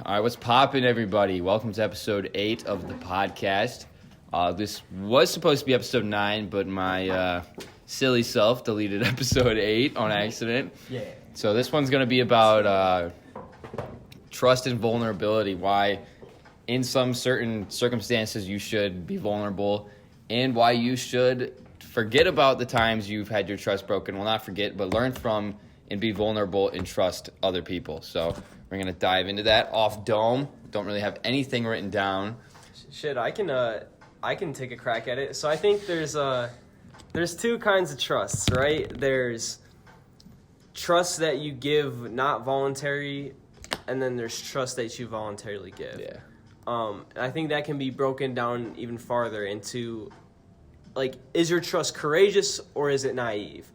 All right, what's poppin', everybody? Welcome to episode 8 of the podcast. This was supposed to be episode 9, but my silly self deleted episode 8 on accident. Yeah. So this one's going to be about trust and vulnerability, why in some certain circumstances you should be vulnerable, and why you should forget about the times you've had your trust broken. Well, not forget, but learn from and be vulnerable and trust other people. So we're going to dive into that off dome. Don't really have anything written down. Shit, I can take a crack at it. So I think there's two kinds of trusts, right? There's trust that you give not voluntary, and then there's trust that you voluntarily give. Yeah. I think that can be broken down even farther into, like, is your trust courageous or is it naive?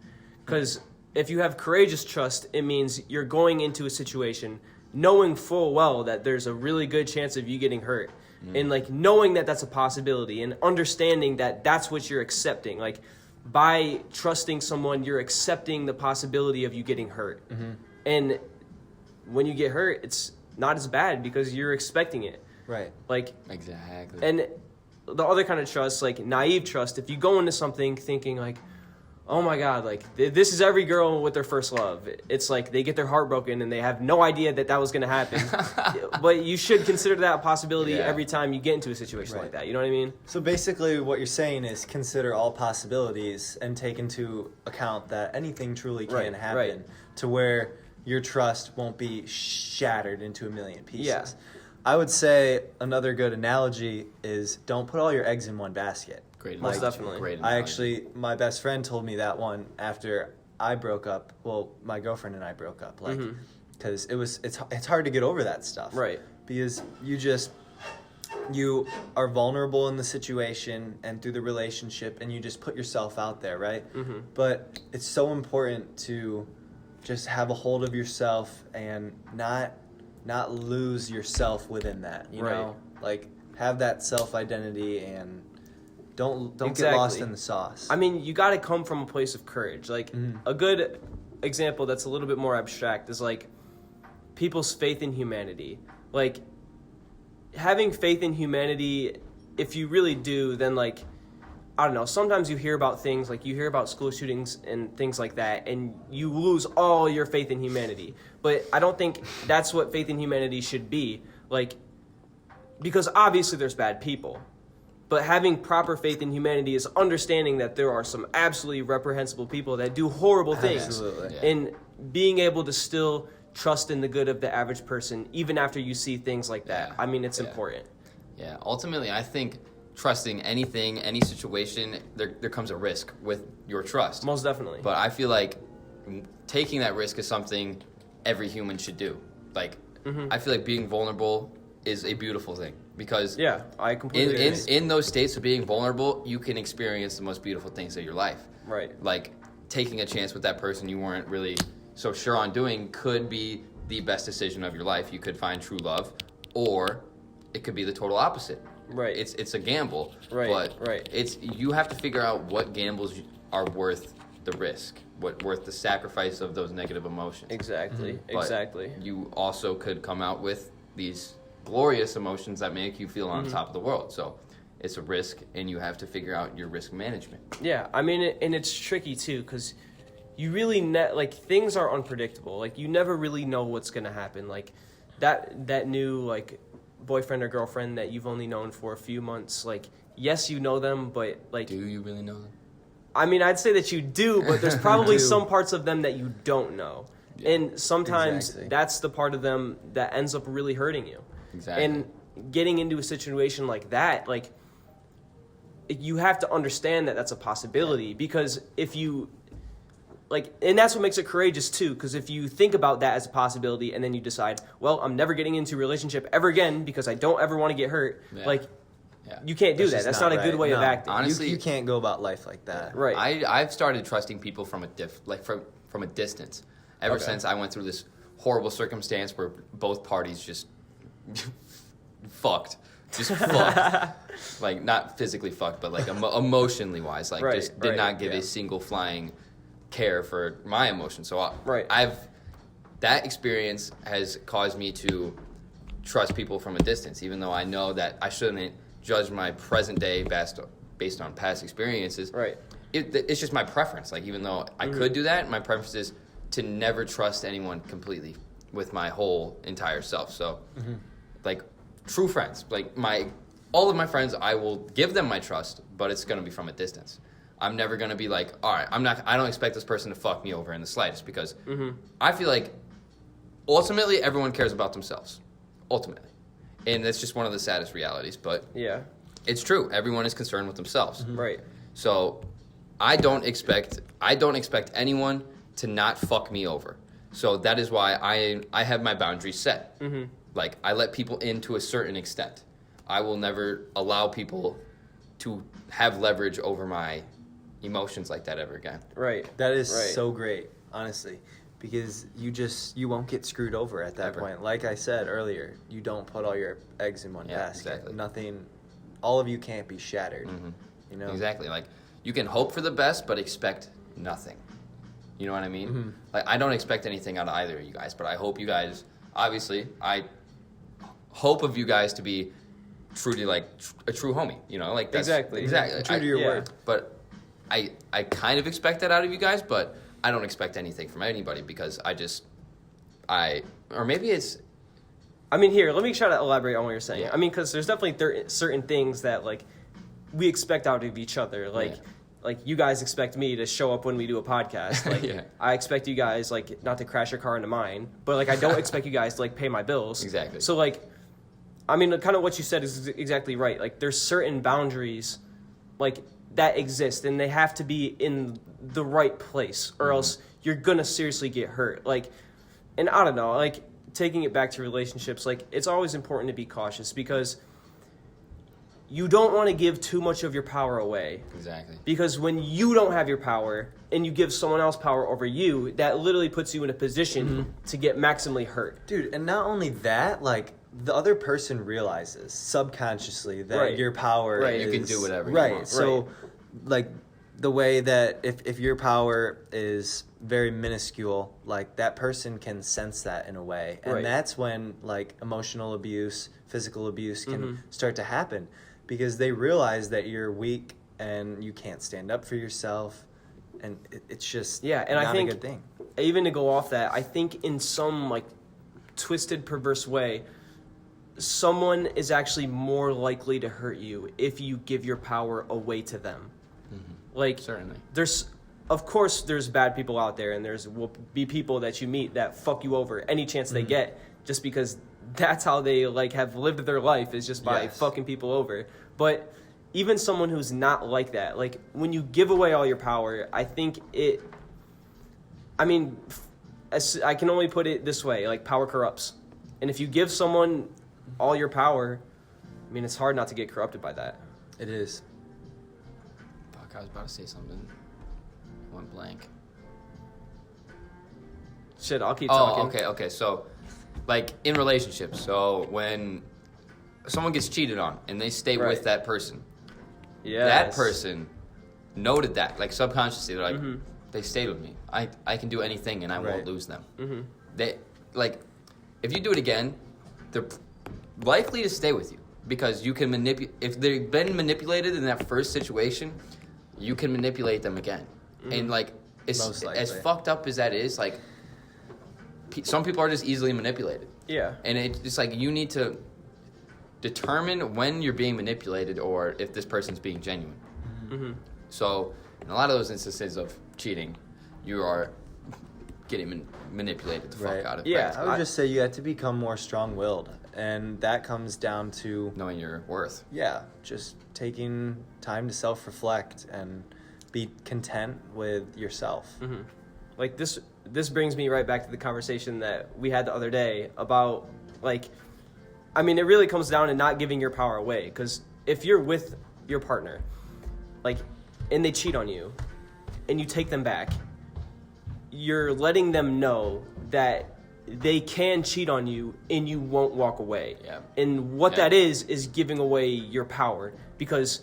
Because if you have courageous trust, it means you're going into a situation knowing full well that there's a really good chance of you getting hurt. And, like, knowing that that's a possibility and understanding that that's what you're accepting. Like, by trusting someone, you're accepting the possibility of you getting hurt. And when you get hurt, it's not as bad because you're expecting it. Right. Like, Exactly. and the other kind of trust, like naive trust, if you go into something thinking like, oh my God, like this is every girl with their first love. It's like they get their heart broken and they have no idea that was going to happen. But you should consider that a possibility every time you get into a situation like that. You know what I mean? So basically what you're saying is consider all possibilities and take into account that anything truly can happen to where your trust won't be shattered into a million pieces. Yeah. I would say another good analogy is don't put all your eggs in one basket. Great. Most analogy. definitely. Great I analogy. actually, my best friend told me that one after I broke up. Well, my girlfriend and I broke up, like, because it's hard to get over that stuff, Right. Because you are vulnerable in the situation and through the relationship, and you just put yourself out there, right? But it's so important to just have a hold of yourself and not lose yourself within that. You know, like have that self identity and. Don't get lost in the sauce. I mean, you got to come from a place of courage. Like, a good example that's a little bit more abstract is, like, people's faith in humanity. Like, having faith in humanity, if you really do, then, like, I don't know, sometimes you hear about things, like, you hear about school shootings and things like that, and you lose all your faith in humanity. But I don't think that's what faith in humanity should be. Like, because obviously there's bad people. But having proper faith in humanity is understanding that there are some absolutely reprehensible people that do horrible things. Absolutely. Yeah. And being able to still trust in the good of the average person, even after you see things like that. Yeah. I mean, it's important. Yeah, ultimately, I think trusting anything, any situation, there comes a risk with your trust. Most definitely. But I feel like taking that risk is something every human should do. Like, I feel like being vulnerable is a beautiful thing because yeah, I completely agree. in those states of being vulnerable, you can experience the most beautiful things of your life. Right. Like, taking a chance with that person you weren't really so sure on doing could be the best decision of your life. You could find true love, or it could be the total opposite. Right. It's a gamble. Right, But right. you have to figure out what gambles are worth the risk, worth the sacrifice of those negative emotions. Exactly. But Exactly. You also could come out with these glorious emotions that make you feel on top of the world. So it's a risk, and you have to figure out your risk management. Yeah, I mean, and it's tricky too, because you really like things are unpredictable. Like, you never really know what's gonna happen. Like that new like boyfriend or girlfriend that you've only known for a few months. Like, yes, you know them, but like, Do you really know them? I mean, I'd say that you do, but there's probably some parts of them that you don't know. Yeah, and sometimes exactly. that's the part of them that ends up really hurting you. Exactly. And getting into a situation like that, like, you have to understand that that's a possibility, because if you, like, and that's what makes it courageous too, because if you think about that as a possibility and then you decide, well, I'm never getting into a relationship ever again because I don't ever want to get hurt, like, you can't do that. just That's not not a good right. way of No. acting. Honestly, you can't go about life like that. Right. I've started trusting people from a distance. Ever since I went through this horrible circumstance where both parties just fucked. Like, not physically fucked, but like emotionally wise. Like, just did not give a single flying care for my emotions. So that experience has caused me to trust people from a distance, even though I know that I shouldn't judge my present day based on past experiences. Right. It's just my preference. Like, even though I could do that, my preference is to never trust anyone completely with my whole entire self. So, like, true friends, like all of my friends, I will give them my trust, but it's going to be from a distance. I'm never going to be like, all right, I don't expect this person to fuck me over in the slightest, because I feel like ultimately everyone cares about themselves. Ultimately. And that's just one of the saddest realities, but Yeah. it's true. Everyone is concerned with themselves. Right. So I don't expect anyone to not fuck me over. So that is why I have my boundaries set. Like, I let people in to a certain extent. I will never allow people to have leverage over my emotions like that ever again. Right. That is Right. so great, honestly, because you won't get screwed over at that Ever. point. Like I said earlier, you don't put all your eggs in one Yeah, basket. exactly. Nothing, all of you can't be shattered. You know, Exactly. Like, you can hope for the best, but expect nothing. You know what I mean? Like, I don't expect anything out of either of you guys, but I hope you guys, obviously, I hope of you guys to be truly, like, a true homie. You know, like, that's Exactly. True to your yeah. word. But I kind of expect that out of you guys, but I don't expect anything from anybody, because or maybe it's, I mean, here, let me try to elaborate on what you're saying. Yeah. I mean, because there's definitely certain things that, like, we expect out of each other. Like, Yeah. like you guys expect me to show up when we do a podcast. Like, Yeah. I expect you guys, like, not to crash your car into mine. But, like, I don't expect you guys to, like, pay my bills. Exactly. So, like, I mean, kind of what you said is exactly right. Like, there's certain boundaries, like, that exist, and they have to be in the right place, or else you're gonna seriously get hurt. Like, and I don't know, like, taking it back to relationships, like, it's always important to be cautious, because you don't want to give too much of your power away. exactly. Because when you don't have your power and you give someone else power over you, that literally puts you in a position to get maximally hurt. Dude, and not only that, like, the other person realizes subconsciously that Right. your power Right. is... You can do whatever you right. want. So, like, the way that if your power is very minuscule, like, that person can sense that in a way. And Right. that's when, like, emotional abuse, physical abuse can start to happen, because they realize that you're weak and you can't stand up for yourself. And it's just Yeah, and not I think, a good thing. even to go off that, I think in some, like, twisted, perverse way, someone is actually more likely to hurt you if you give your power away to them. Like, Certainly. of course, there's bad people out there, and will be people that you meet that fuck you over any chance they get, just because that's how they, like, have lived their life, is just by Yes. fucking people over. But even someone who's not like that, like, when you give away all your power, I think I mean, I can only put it this way, like, power corrupts. And if you give someone all your power, I mean, it's hard not to get corrupted by that. It is. Fuck, I was about to say something. Went blank. Shit, I'll keep talking. Okay. So, like, in relationships, so when someone gets cheated on and they stay Right. with that person, Yes. that person noted that, like, subconsciously, they're like, they stayed with me. I can do anything and I won't Right. lose them. They, like, if you do it again, they're likely to stay with you, because you can manipulate. If they've been manipulated in that first situation, you can manipulate them again. And, like, Most likely. as fucked up as that is, like, some people are just easily manipulated. Yeah. And it's just like, you need to determine when you're being manipulated or if this person's being genuine. So, in a lot of those instances of cheating, you are getting manipulated the fuck Right. out of Yeah. it. I would just say you have to become more strong-willed, and that comes down to, Knowing your worth. yeah, just taking time to self-reflect and be content with yourself. Like, this brings me right back to the conversation that we had the other day about, like, I mean, it really comes down to not giving your power away. Because if you're with your partner, like, and they cheat on you, and you take them back, you're letting them know that they can cheat on you and you won't walk away. Yeah. And what Yeah. that is giving away your power, because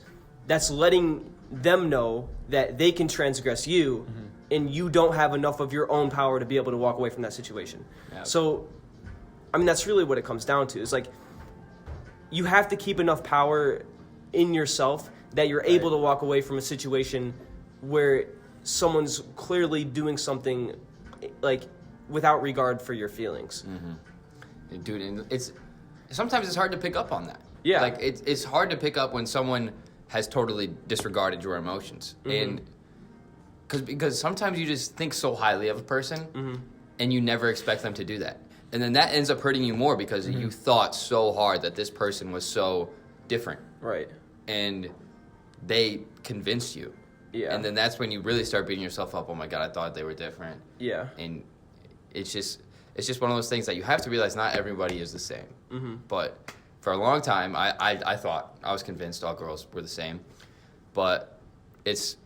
that's letting them know that they can transgress you and you don't have enough of your own power to be able to walk away from that situation. Yeah. So I mean, that's really what it comes down to. Is like, you have to keep enough power in yourself that you're able to walk away from a situation where someone's clearly doing something like without regard for your feelings. Dude, and sometimes it's hard to pick up on that. Yeah. Like it's hard to pick up when someone has totally disregarded your emotions. And because sometimes you just think so highly of a person and you never expect them to do that. And then that ends up hurting you more because you thought so hard that this person was so different. Right. And they convinced you. Yeah. And then that's when you really start beating yourself up. Oh my God, I thought they were different. Yeah. And it's just one of those things that you have to realize not everybody is the same. But for a long time, I thought, I was convinced all girls were the same. But it's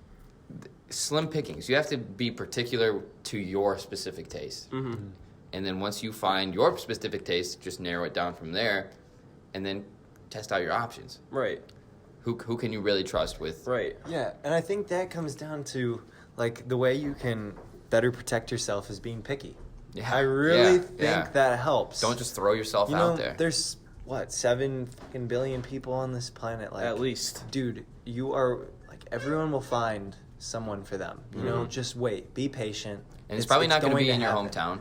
slim pickings. You have to be particular to your specific taste. And then once you find your specific taste, just narrow it down from there and then test out your options. Right. Who can you really trust with? Right. Yeah, and I think that comes down to, like, the way you can better protect yourself is being picky. Yeah. I really think that helps. Don't just throw yourself you know, out there. There's, 7 fucking billion people on this planet? Like, At least. Dude, you are, like, everyone will find someone for them. You know, just wait. Be patient. And it's probably not going to be in your happen. hometown.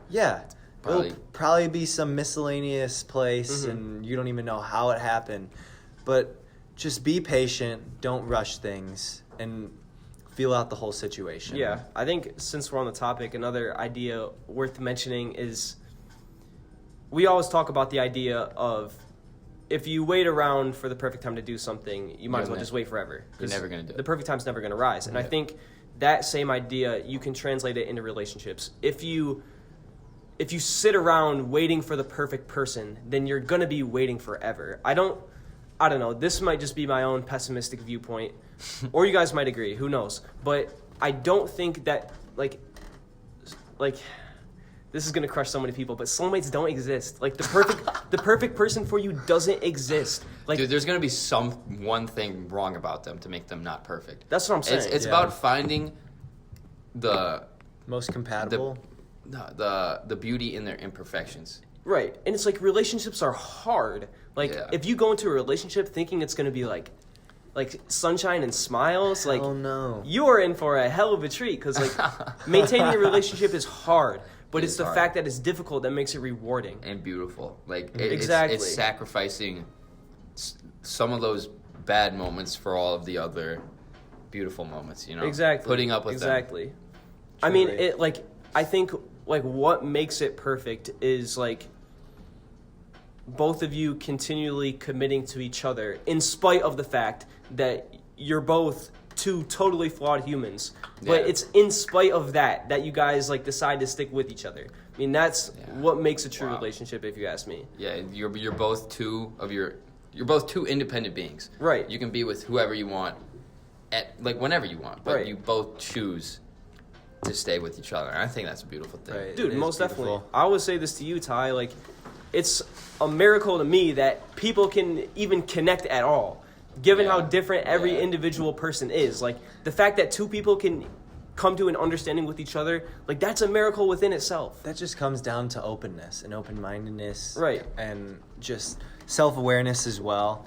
Yeah. Probably. It'll probably be some miscellaneous place and you don't even know how it happened. But just be patient, don't rush things, and feel out the whole situation. Yeah. I think since we're on the topic, another idea worth mentioning is we always talk about the idea of if you wait around for the perfect time to do something, you might as well just wait forever. You're never going to do it. The perfect time's never going to rise. And I think that same idea, you can translate it into relationships. If you sit around waiting for the perfect person, then you're going to be waiting forever. I don't know. This might just be my own pessimistic viewpoint, or you guys might agree. Who knows? But I don't think that like this is gonna crush so many people. But soulmates don't exist. Like the perfect person for you doesn't exist. Like, dude, there's going to be one thing wrong about them to make them not perfect. that's what I'm saying. It's about finding the Most compatible. the beauty in their imperfections. Right. And it's like relationships are hard. Like if you go into a relationship thinking it's going to be like sunshine and smiles, like Oh no. you are in for a hell of a treat because like maintaining a relationship is hard, but it's the hard. fact that it's difficult that makes it rewarding. And beautiful. Like Exactly. it's sacrificing some of those bad moments for all of the other beautiful moments, you know. Exactly. Putting up with them. exactly. I mean, Truly. I think like what makes it perfect is like both of you continually committing to each other in spite of the fact that you're both two totally flawed humans. But Yeah. it's in spite of that you guys like decide to stick with each other. I mean, that's what makes a true relationship, if you ask me. Yeah, you're both you're both two independent beings. Right. You can be with whoever you want at like whenever you want, but Right. you both choose to stay with each other. And I think that's a beautiful thing. Right. Dude, It is most beautiful. definitely. I always say this to you, Ty. Like, it's a miracle to me that people can even connect at all, given how different every individual person is. Like, the fact that two people can come to an understanding with each other, like, that's a miracle within itself. That just comes down to openness and open-mindedness. Right. And just self-awareness as well.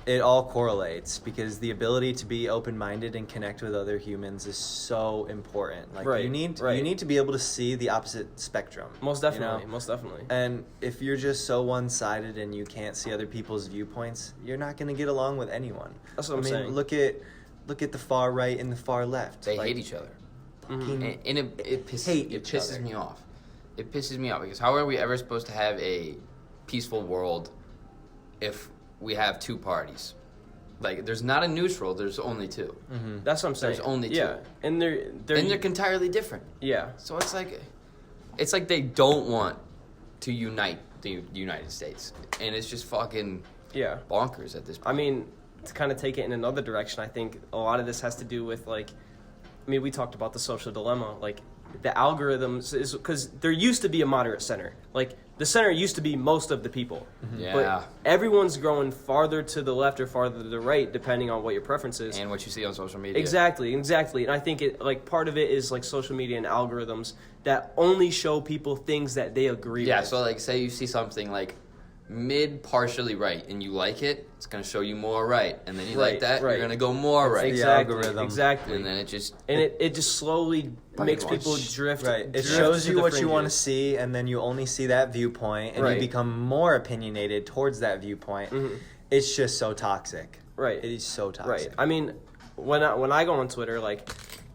It all correlates because the ability to be open-minded and connect with other humans is so important. Like Right, you need right. you need to be able to see the opposite spectrum. Most you definitely. know? Most definitely. And if you're just so one-sided and you can't see other people's viewpoints, you're not going to get along with anyone. That's what I'm I mean, saying. look at the far right and the far left. They Like, hate each other. fucking And it pisses, hate it each pisses other. me off. It pisses me off because how are we ever supposed to have a peaceful world if we have two parties? Like, there's not a neutral. There's only two. That's what I'm saying. There's only two. Yeah. And they're And they're entirely different. yeah. So it's like they don't want to unite the United States, and it's just fucking Yeah. bonkers at this point. I mean, to kind of take it in another direction, I think a lot of this has to do with, like, I mean, we talked about the social dilemma. Like, the algorithms is because there used to be a moderate center. Like the center used to be most of the people. Yeah. But everyone's growing farther to the left or farther to the right, depending on what your preference is. And what you see on social media. Exactly. And I think part of it is like social media and algorithms that only show people things that they agree Yeah, with. so like say you see something like partially right and you like it, it's going to show you more right. And then you like that, you're going to go more right. Exactly. algorithm. Exactly. And then it just... And it just slowly makes people drift. Right. It drift shows to you the what you want to fringes. see, and then you only see that viewpoint, and Right. you become more opinionated towards that viewpoint. Mhm. It's just so toxic. Right. It is so toxic. Right. I mean, when I go on Twitter, like,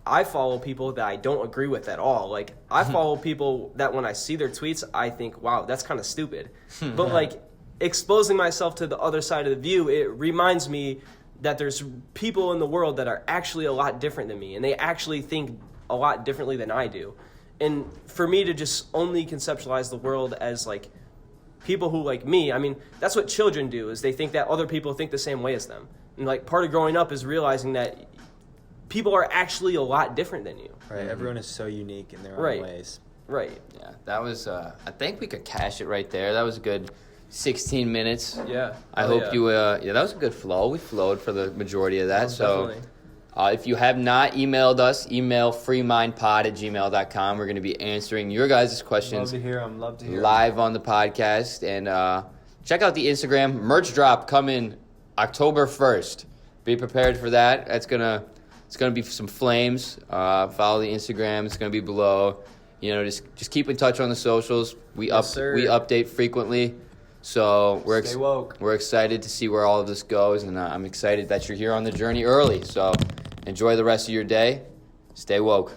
I follow people that I don't agree with at all. Like, I follow people that when I see their tweets, I think, wow, that's kind of stupid. But, like, exposing myself to the other side of the view, it reminds me that there's people in the world that are actually a lot different than me, and they actually think a lot differently than I do. And for me to just only conceptualize the world as, like, people who like me, I mean, that's what children do, is they think that other people think the same way as them. And, like, part of growing up is realizing that people are actually a lot different than you. Right. Everyone is so unique in their own Right. ways. Right. Yeah, that was... I think we could cash it right there. That was a good 16 minutes. Yeah. I hope you... that was a good flow. We flowed for the majority of that. Definitely. If you have not emailed us, email freemindpod@gmail.com. We're going to be answering your guys' questions Love to hear them. Love to hear 'em. live on the podcast. And check out the Instagram. Merch drop coming October 1st. Be prepared for that. It's gonna be some flames. Follow the Instagram. It's gonna be below. You know, just keep in touch on the socials. We sir. update frequently. So Stay woke. we're excited to see where all of this goes, and I'm excited that you're here on the journey early. So enjoy the rest of your day. Stay woke.